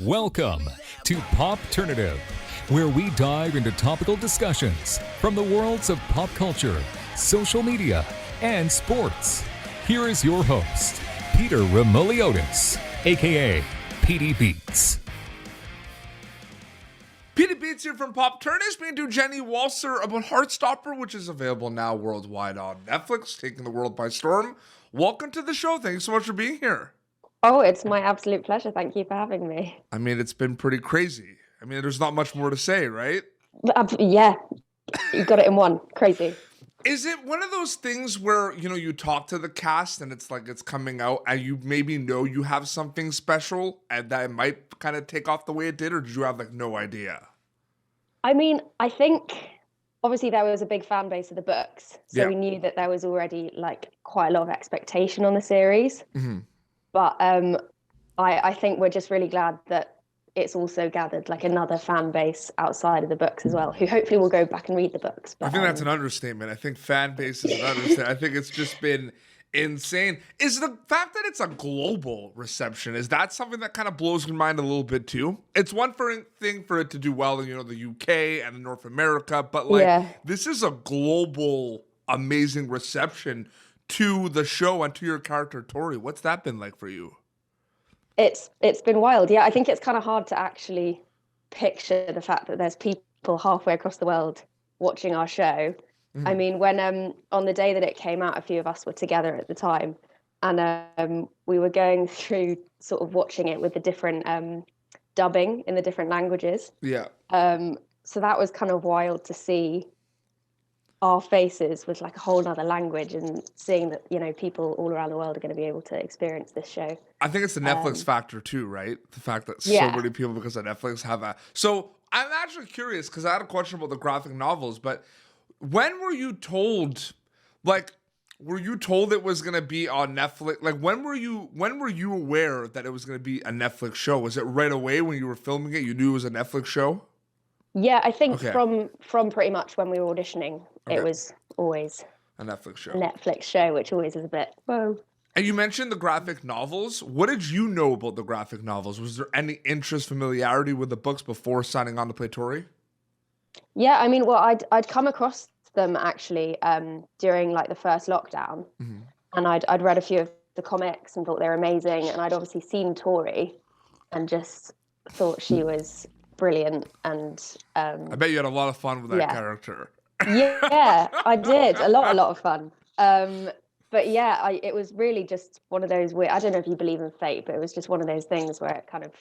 Welcome to Popternative, where we dive into topical discussions from the worlds of pop culture, social media, and sports. Here is your host, Peter Remoliotis, aka PD Beats. PD Beats here from Popternative, speaking to Jenny Walser about Heartstopper, which is available now worldwide on Netflix, taking the world by storm. Welcome to the show. Thank you so much for being here. Oh, it's my absolute pleasure. Thank you for having me. I mean, it's been pretty crazy. I mean, there's not much more to say, right? Yeah, you got it in one. Crazy. Is it one of those things where, you talk to the cast and it's like it's coming out and you maybe know you have something special and that it might kind of take off the way it did, or did you have like no idea? I mean, I think obviously there was a big fan base of the books, so we knew that there was already like quite a lot of expectation on the series. Mm-hmm. But I think we're just really glad that it's also gathered like another fan base outside of the books as well, who hopefully will go back and read the books. But, I think that's an understatement. I think fan base is an understatement. I think it's just been insane. Is the fact that it's a global reception, is that something that kind of blows your mind a little bit too? It's one thing for it to do well in, the UK and North America, but this is a global, amazing reception to the show and to your character, Tori. What's that been like for you? It's been wild. Yeah, I think it's kind of hard to actually picture the fact that there's people halfway across the world watching our show. Mm-hmm. I mean, when on the day that it came out, a few of us were together at the time, and we were going through sort of watching it with the different dubbing in the different languages. Yeah. So that was kind of wild to see our faces with like a whole nother language and seeing that, people all around the world are going to be able to experience this show. I think it's the Netflix factor too, right? The fact that so many people, because of Netflix, have that. So I'm actually curious, because I had a question about the graphic novels, but when were you told, were you told it was going to be on Netflix? Like, when were you aware that it was going to be a Netflix show? Was it right away when you were filming it? You knew it was a Netflix show? Yeah, I think from pretty much when we were auditioning, it was always a Netflix show. Which always is a bit, whoa. And you mentioned the graphic novels. What did you know about the graphic novels? Was there any interest, familiarity with the books before signing on to play Tori? Yeah, I mean, well, I'd come across them actually during like the first lockdown, mm-hmm. and I'd read a few of the comics and thought they were amazing, and I'd obviously seen Tori and just thought she was brilliant. And I bet you had a lot of fun with that character. Yeah, I did. A lot of fun. But yeah, it was really just one of those weird, I don't know if you believe in fate, but it was just one of those things where it kind of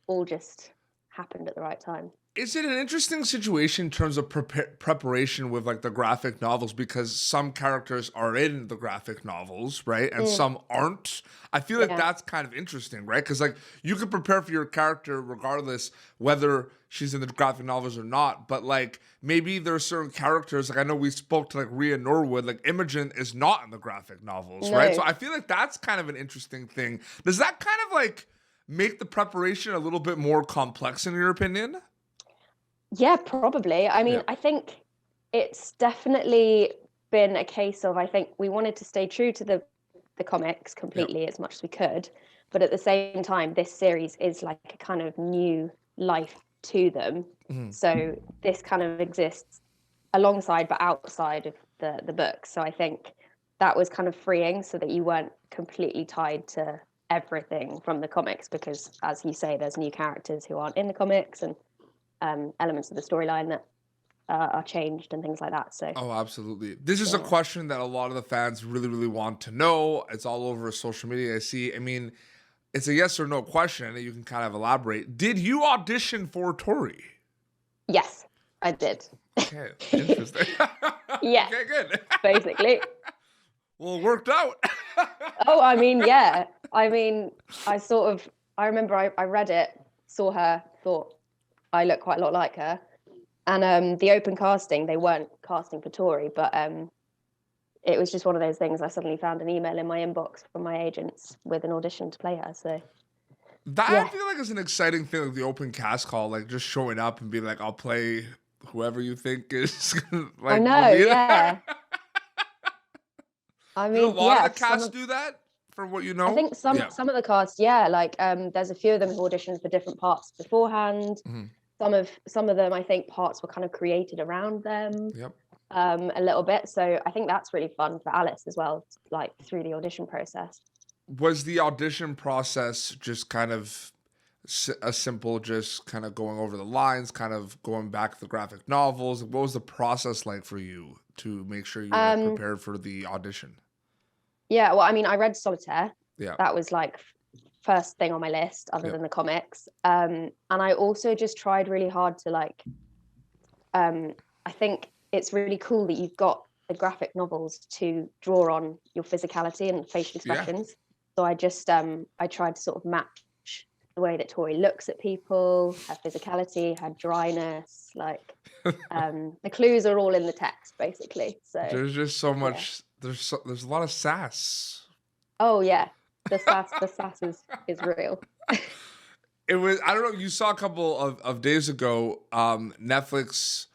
all just happened at the right time. Is it an interesting situation in terms of preparation with like the graphic novels, because some characters are in the graphic novels, right? And some aren't. I feel like that's kind of interesting, right? Because like you could prepare for your character regardless whether she's in the graphic novels or not. But like maybe there are certain characters, like I know we spoke to like Rhea Norwood, like Imogen is not in the graphic novels, right? So I feel like that's kind of an interesting thing. Does that kind of like make the preparation a little bit more complex in your opinion? Yeah, probably. I mean, I think it's definitely been a case of, I think we wanted to stay true to the comics completely as much as we could. But at the same time, this series is like a kind of new life to them. Mm-hmm. So this kind of exists alongside but outside of the books. So I think that was kind of freeing, so that you weren't completely tied to everything from the comics, because as you say, there's new characters who aren't in the comics, and elements of the storyline that are changed and things like that. So absolutely. This is a question that a lot of the fans really, really want to know. It's all over social media, I see. I mean, it's a yes or no question, and you can kind of elaborate. Did you audition for Tori? Yes, I did. Okay, interesting. Yeah. Okay, good. Basically. Well, it worked out. Oh, I mean, yeah. I mean, I remember I read it, saw her, thought, I look quite a lot like her. And the open casting, they weren't casting for Tori, but it was just one of those things. I suddenly found an email in my inbox from my agents with an audition to play her. So that I feel like is an exciting thing, like the open cast call, like just showing up and being like, I'll play whoever you think is like. I know, yeah. I mean, do a lot of the cast do that for what you I know? think some of the cast, like there's a few of them who auditioned for different parts beforehand. Mm-hmm. Some of them, I think, parts were kind of created around them. Yep. A little bit. So I think that's really fun for Alice as well, like through the audition process. Was the audition process just kind of a simple, just kind of going over the lines, kind of going back to the graphic novels? What was the process like for you to make sure you were like, prepared for the audition? Yeah, well, I mean, I read Solitaire. Yeah. That was like first thing on my list other than the comics. And I also just tried really hard to like, I think it's really cool that you've got the graphic novels to draw on your physicality and facial expressions. Yeah. So I just, I tried to sort of match the way that Tori looks at people, her physicality, her dryness, like the clues are all in the text basically. So there's just so much, there's a lot of sass. Oh yeah. The sass is real. It was, I don't know, you saw a couple of days ago, Netflix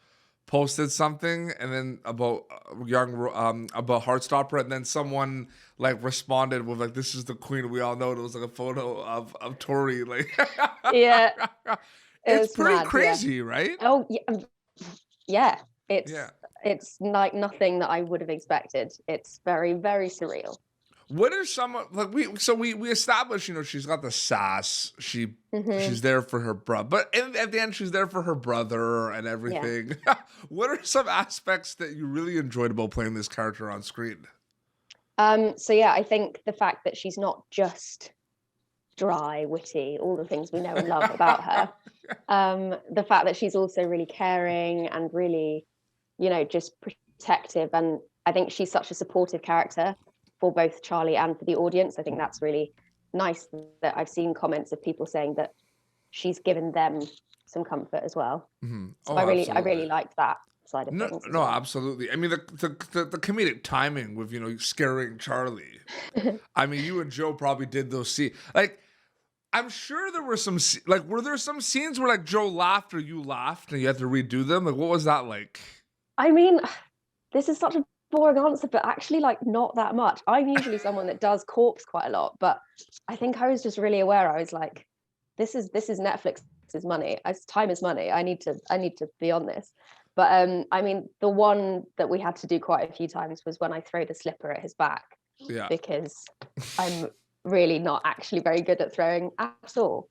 posted something and then about about Heartstopper, and then someone like responded with like, "This is the queen we all know." It was like a photo of Tori, like yeah, it's pretty mad, crazy, right? Oh yeah, it's like nothing that I would have expected. It's very, very surreal. What are some like we established, you know, she's got the sass. She's there for her brother, but at the end she's there for her brother and everything. Yeah. What are some aspects that you really enjoyed about playing this character on screen? So yeah, I think the fact that she's not just dry, witty, all the things we know and love about her. The fact that she's also really caring and really, you know, just protective, and I think she's such a supportive character for both Charlie and for the audience. I think that's really nice that I've seen comments of people saying that she's given them some comfort as well. Mm-hmm. So I really liked that side of things. No, absolutely. I mean, the comedic timing with, you know, scaring Charlie. I mean, you and Joe probably did those scenes. Like, I'm sure there were some, like, were there some scenes where like Joe laughed or you laughed and you had to redo them? Like, what was that like? I mean, this is such a boring answer, but actually like not that much. I'm usually someone that does corpse quite a lot, but I think I was just really aware. I was like, this is Netflix's money. Time is money. I need to be on this. But I mean, the one that we had to do quite a few times was when I throw the slipper at his back. Yeah. Because I'm really not actually very good at throwing at all.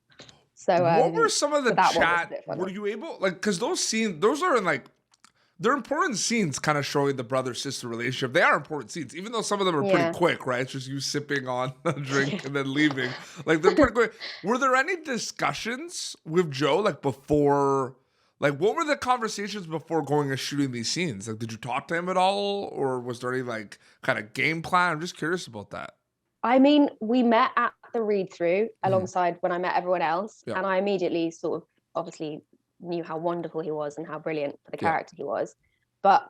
So what were some of the chat? Were you able, like, because those scenes, those are in like, they're important scenes kind of showing the brother-sister relationship. They are important scenes, even though some of them are pretty quick, right? It's just you sipping on a drink and then leaving. Like, they're pretty quick. Were there any discussions with Joe, like, before, like, what were the conversations before going and shooting these scenes? Like, did you talk to him at all? Or was there any, like, kind of game plan? I'm just curious about that. I mean, we met at the read-through alongside when I met everyone else. Yeah. And I immediately sort of, obviously, knew how wonderful he was and how brilliant for the character he was. But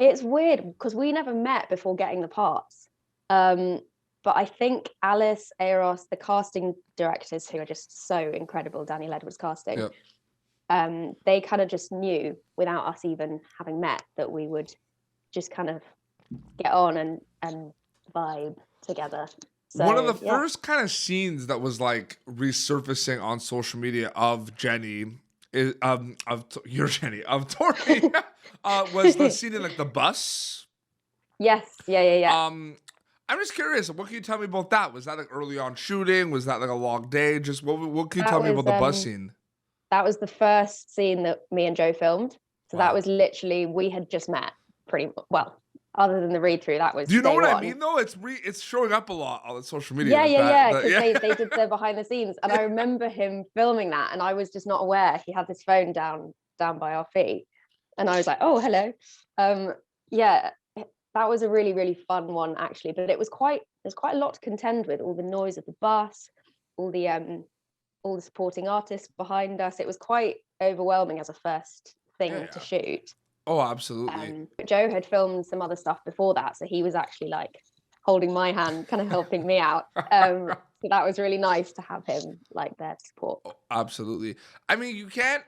it's weird because we never met before getting the parts. But I think Alice, Eros, the casting directors who are just so incredible, Daniel Edwards casting, they kind of just knew without us even having met that we would just kind of get on and vibe together. So, one of the first kind of scenes that was like resurfacing on social media of Jenny of Tori was the scene in like the bus. Yes, yeah. I'm just curious. What can you tell me about that? Was that like early on shooting? Was that like a long day? Just what can you tell me about the bus scene? That was the first scene that me and Joe filmed. So that was literally, we had just met pretty well. Other than the read-through, that was. Do you know what I mean? Though it's showing up a lot on social media. Because they did the behind the scenes, and I remember him filming that, and I was just not aware he had this phone down by our feet, and I was like, "Oh, hello." That was a really, really fun one actually, but there's quite a lot to contend with. All the noise of the bus, all the supporting artists behind us. It was quite overwhelming as a first thing to shoot. Oh, absolutely. Joe had filmed some other stuff before that, so he was actually like holding my hand, kind of helping me out. So that was really nice to have him like there to support. Oh, absolutely. I mean, you can't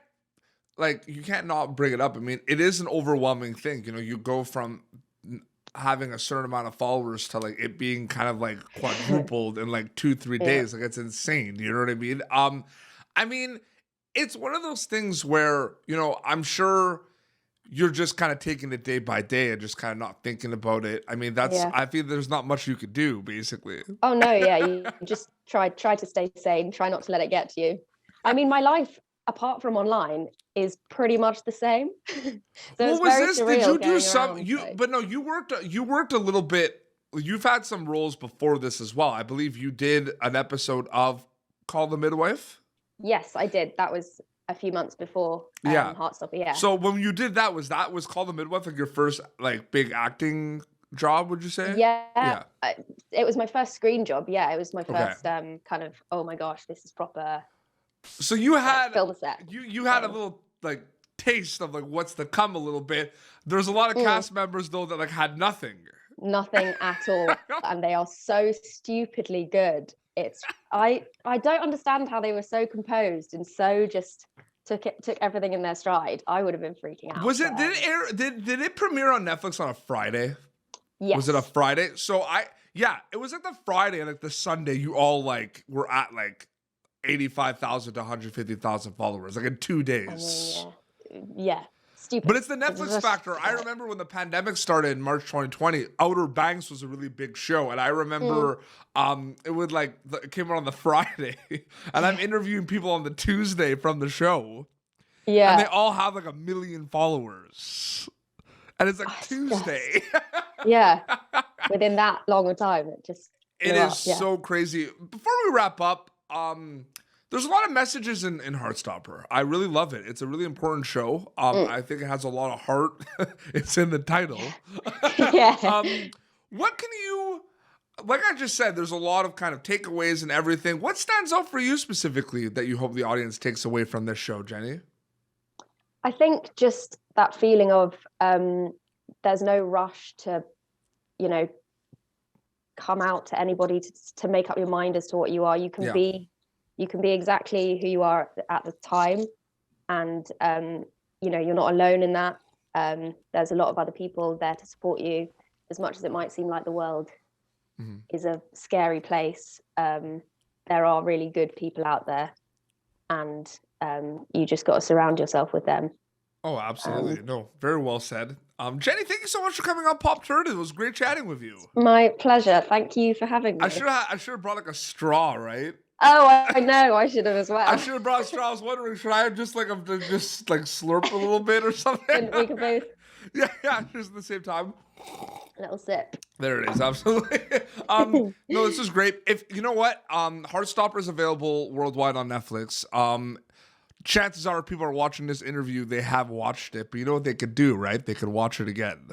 not bring it up. I mean, it is an overwhelming thing. You know, you go from having a certain amount of followers to like it being kind of like quadrupled in like 2-3 days. Like it's insane. You know what I mean? I mean, it's one of those things where, you know, I'm sure you're just kind of taking it day by day and just kind of not thinking about it. I mean, I feel there's not much you could do, basically. Oh no, yeah, you just try to stay sane, try not to let it get to you. I mean, my life apart from online is pretty much the same. So what was this? Did you do some but no, you worked a little bit. You've had some roles before this as well. I believe you did an episode of Call the Midwife. Yes, I did. That was a few months before Heartstopper, yeah. So when you did that was Call the Midwife like your first like big acting job, would you say? Yeah. It was my first screen job. Yeah, it was my first kind of, oh my gosh, this is proper. So you had film set. You had a little like taste of like what's to come a little bit. There's a lot of cast members though that like had nothing at all, and they are so stupidly good. I don't understand how they were so composed and so just took everything in their stride. I would have been freaking out. Did it premiere on Netflix on a Friday? Yes. Was it a Friday? So it was like the Friday and like the Sunday you all like were at like 85,000 to 150,000 followers like in 2 days. I mean, yeah. Stupid. But it's the Netflix factor. I remember when the pandemic started in March 2020, Outer Banks was a really big show. And I remember it came out on the Friday. And I'm interviewing people on the Tuesday from the show. Yeah. And they all have like 1 million followers. And it's like Tuesday. Yeah. Within that long a time, it is so crazy. Before we wrap up, there's a lot of messages in Heartstopper. I really love it. It's a really important show. I think it has a lot of heart. It's in the title. Yeah. What can you, like I just said, there's a lot of kind of takeaways and everything. What stands out for you specifically that you hope the audience takes away from this show, Jenny? I think just that feeling of there's no rush to, you know, come out to anybody to make up your mind as to what you are. You can be exactly who you are at the time, and you know, you're not alone in that. There's a lot of other people there to support you. As much as it might seem like the world is a scary place, there are really good people out there, and you just got to surround yourself with them. Oh, absolutely. No, very well said. Jenny, thank you so much for coming on Popternative. It was great chatting with you. My pleasure. Thank you for having me. I should have brought like a straw, right? Oh, I know. I should have as well. I should have brought a straw. I was wondering, should I just slurp a little bit or something? We could both. Yeah, just at the same time. A little sip. There it is. Absolutely. No, this is great. If you know what, Heartstopper is available worldwide on Netflix. Chances are, if people are watching this interview, they have watched it. But you know what they could do, right? They could watch it again.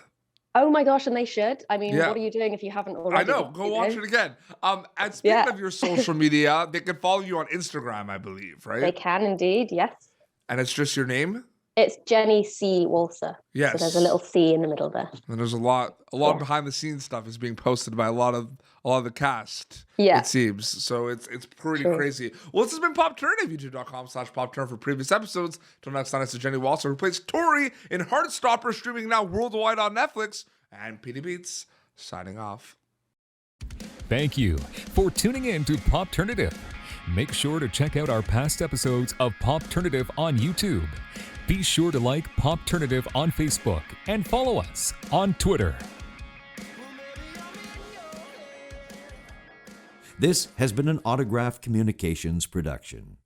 Oh my gosh, and they should. I mean, what are you doing if you haven't already? I know. Go watch it again. And speaking of your social media, they can follow you on Instagram, I believe, right? They can indeed, yes. And it's just your name? It's Jenny C. Walser. Yes. So there's a little C in the middle there. And there's a lot of behind the scenes stuff is being posted by a lot of the cast. Yeah. It seems. So it's pretty crazy. Well, this has been Popternative, youtube.com/Popturn for previous episodes. Till next time, this is Jenny Walser, who plays Tori in Heartstopper, streaming now worldwide on Netflix. And Petey Beats signing off. Thank you for tuning in to Popternative. Make sure to check out our past episodes of Popternative on YouTube. Be sure to like Popternative on Facebook and follow us on Twitter. This has been an Autograph Communications production.